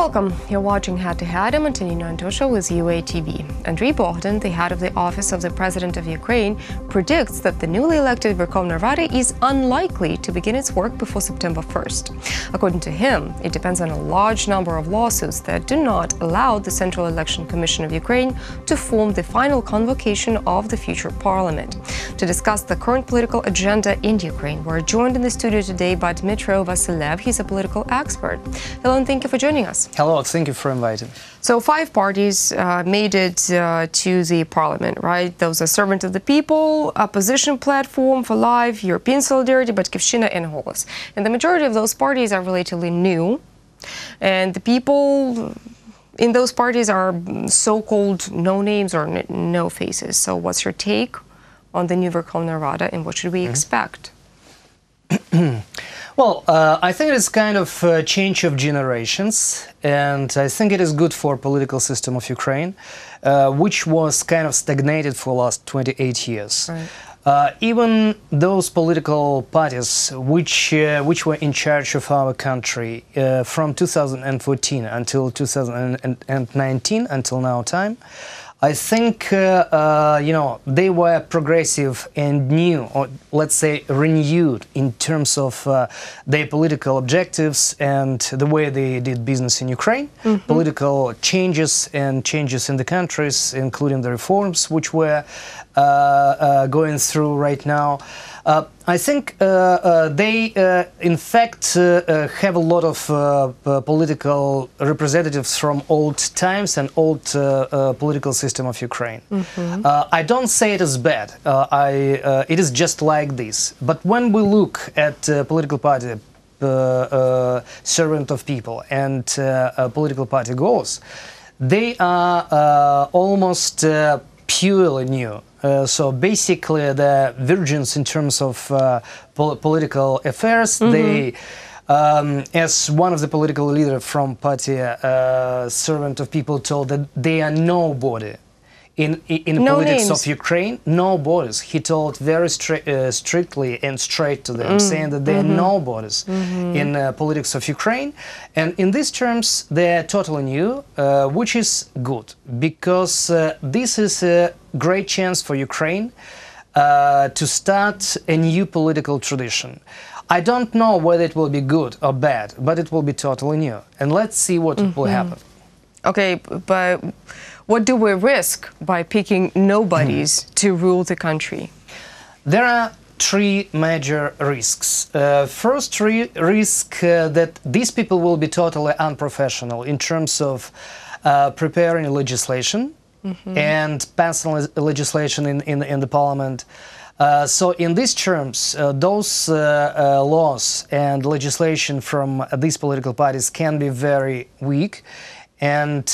Welcome. You're watching Head to Head. I'm Antonina Antosha with UATV. Andriy Bogdan, the head of the Office of the President of Ukraine, predicts that the newly elected Verkhovna Rada is unlikely to begin its work before September 1st. According to him, it depends on a large number of lawsuits that do not allow the Central Election Commission of Ukraine to form the final convocation of the future parliament. To discuss the current political agenda in Ukraine, we're joined in the studio today by Dmytro Vasilev. He's a political expert. Hello and thank you for joining us. Hello, thank you for inviting. So 5 parties made it to the parliament, right? Those are Servant of the People, Opposition Platform for Life, European Solidarity, Batkivshina and Golos. And the majority of those parties are relatively new. And the people in those parties are so-called no names or no faces. So what's your take on the new Verkhovna Rada and what should we expect? Well, I think it's kind of a change of generations, and I think it is good for political system of Ukraine, which was kind of stagnated for the last 28 years. Right. Even those political parties which were in charge of our country from 2014 until 2019, until now time, I think, they were progressive and new, or let's say renewed in terms of their political objectives and the way they did business in Ukraine, political changes and changes in the countries, including the reforms which we're going through right now. I think they, in fact, have a lot of political representatives from old times and old political system of Ukraine. I don't say it is bad. It is just like this. But when we look at political party, Servant of People, and political party Golos, they are almost purely new. So basically, the virgins in terms of political affairs, they, as one of the political leaders from party Servant of People told that they are nobody in no politics names of Ukraine, no borders. He told very strictly and straight to them, saying that they are no borders in politics of Ukraine. And in these terms, they are totally new, which is good, because this is a great chance for Ukraine to start a new political tradition. I don't know whether it will be good or bad, but it will be totally new. And let's see what will happen. Okay, but what do we risk by picking nobodies to rule the country? There are 3 major risks. First risk that these people will be totally unprofessional in terms of preparing legislation and passing legislation in the parliament. So in these terms, those laws and legislation from these political parties can be very weak and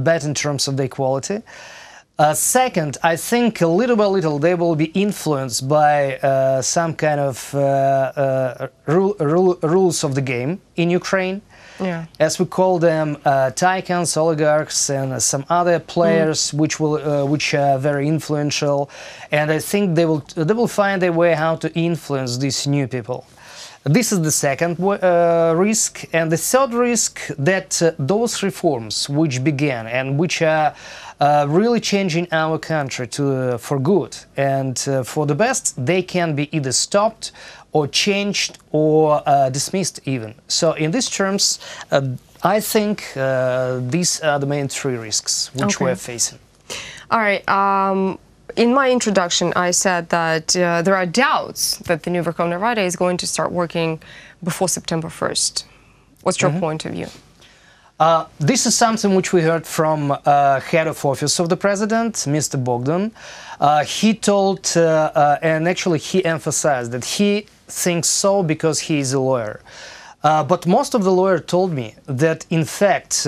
bad in terms of their quality. Second, I think little by little they will be influenced by some kind of rules of the game in Ukraine. Yeah. As we call them, tycoons, oligarchs, and some other players which are very influential, and I think they will find their way how to influence these new people. This is the second risk, and the third risk that those reforms which began and which are really changing our country for good and for the best, they can be either stopped or changed or dismissed even. So in these terms, I think these are the main 3 risks which we're facing. All right. In my introduction, I said that there are doubts that the new Verkhovna Rada is going to start working before September 1st. What's your point of view? This is something which we heard from head of office of the president, Mr. Bogdan. He told, and actually he emphasized that he thinks so because he is a lawyer. But most of the lawyers told me that, in fact,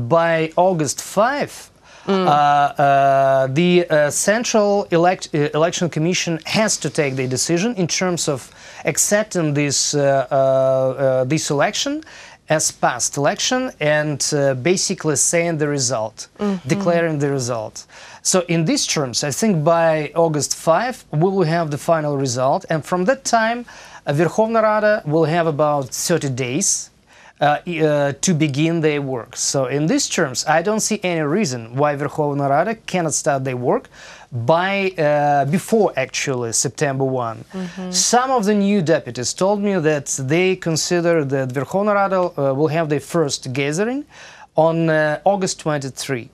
by August 5, the Central Election Commission has to take the decision in terms of accepting this election as past election and basically saying the result, declaring the result. So in these terms, I think by August 5 we will have the final result, and from that time Verkhovna Rada will have about 30 days to begin their work. So in these terms, I don't see any reason why Verkhovna Rada cannot start their work before actually September 1. Some of the new deputies told me that they consider that Verkhovna Rada will have their first gathering on August 23.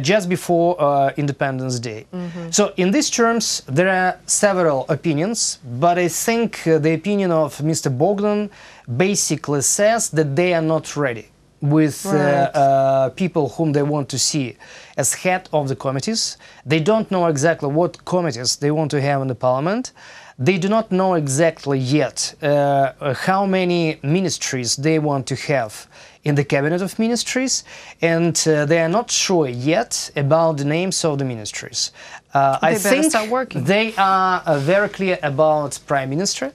Just before Independence Day. So in these terms, there are several opinions, but I think the opinion of Mr. Bogdan basically says that they are not ready with people whom they want to see as head of the committees. They don't know exactly what committees they want to have in the parliament. They do not know exactly yet how many ministries they want to have in the cabinet of ministries, and they are not sure yet about the names of the ministries. I think they are very clear about Prime Minister,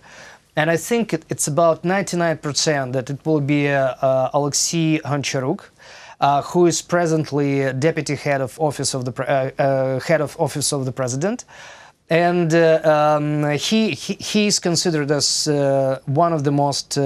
and I think it's about 99% that it will be Alexei Goncharuk, who is presently deputy head of office of the president. And he is considered as one of the most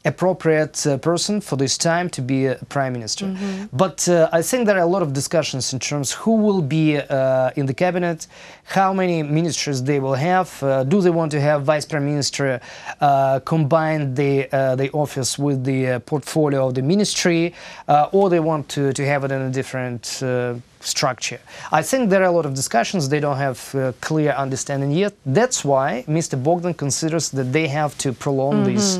appropriate person for this time to be a prime minister. But I think there are a lot of discussions in terms who will be in the cabinet, how many ministers they will have, do they want to have vice prime minister combine the office with the portfolio of the ministry, or they want to have it in a different structure. I think there are a lot of discussions. They don't have clear understanding yet. That's why Mr. Bogdan considers that they have to prolong this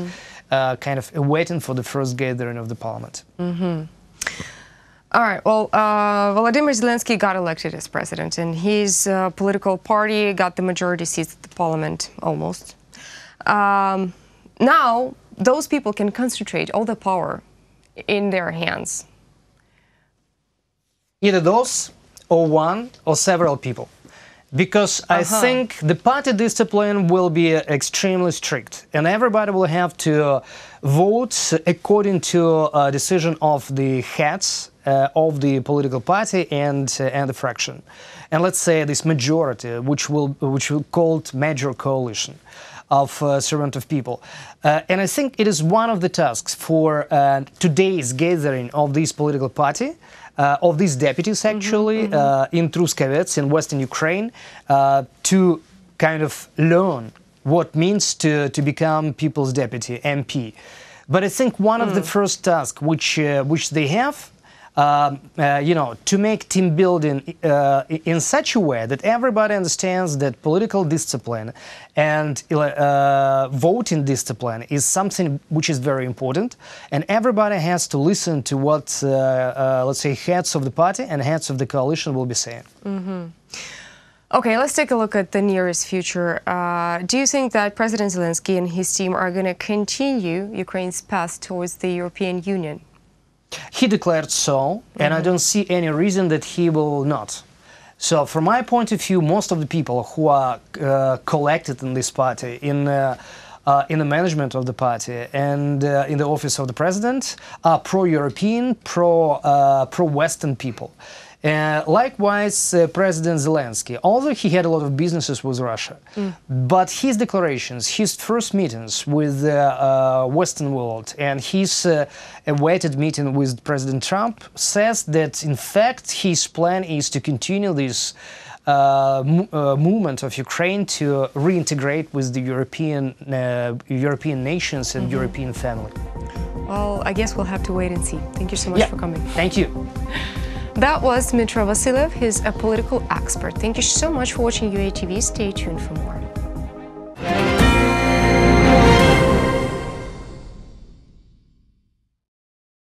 kind of waiting for the first gathering of the parliament. All right. Well, Volodymyr Zelensky got elected as president, and his political party got the majority seats at the parliament, almost. Now, those people can concentrate all the power in their hands. Either those, or one, or several people. Because I think the party discipline will be extremely strict, and everybody will have to vote according to a decision of the heads of the political party and the fraction. And let's say this majority, which will called major coalition of servant of people. And I think it is one of the tasks for today's gathering of this political party, of these deputies actually, in Truskavets, in Western Ukraine, to kind of learn what it means to become people's deputy, MP. But I think one of the first tasks which they have, to make team building in such a way that everybody understands that political discipline and voting discipline is something which is very important, and everybody has to listen to what, let's say, heads of the party and heads of the coalition will be saying. Okay, let's take a look at the nearest future. Do you think that President Zelensky and his team are going to continue Ukraine's path towards the European Union? He declared so, and I don't see any reason that he will not. So, from my point of view, most of the people who are collected in this party, in the management of the party and in the office of the president, are pro-European, pro-Western people. Likewise, President Zelensky, although he had a lot of businesses with Russia, but his declarations, his first meetings with the Western world and his awaited meeting with President Trump says that, in fact, his plan is to continue this movement of Ukraine to reintegrate with the European nations and European family. Well, I guess we'll have to wait and see. Thank you so much for coming. Thank you. That was Dmytro Vasilyev. He's a political expert. Thank you so much for watching UA TV. Stay tuned for more.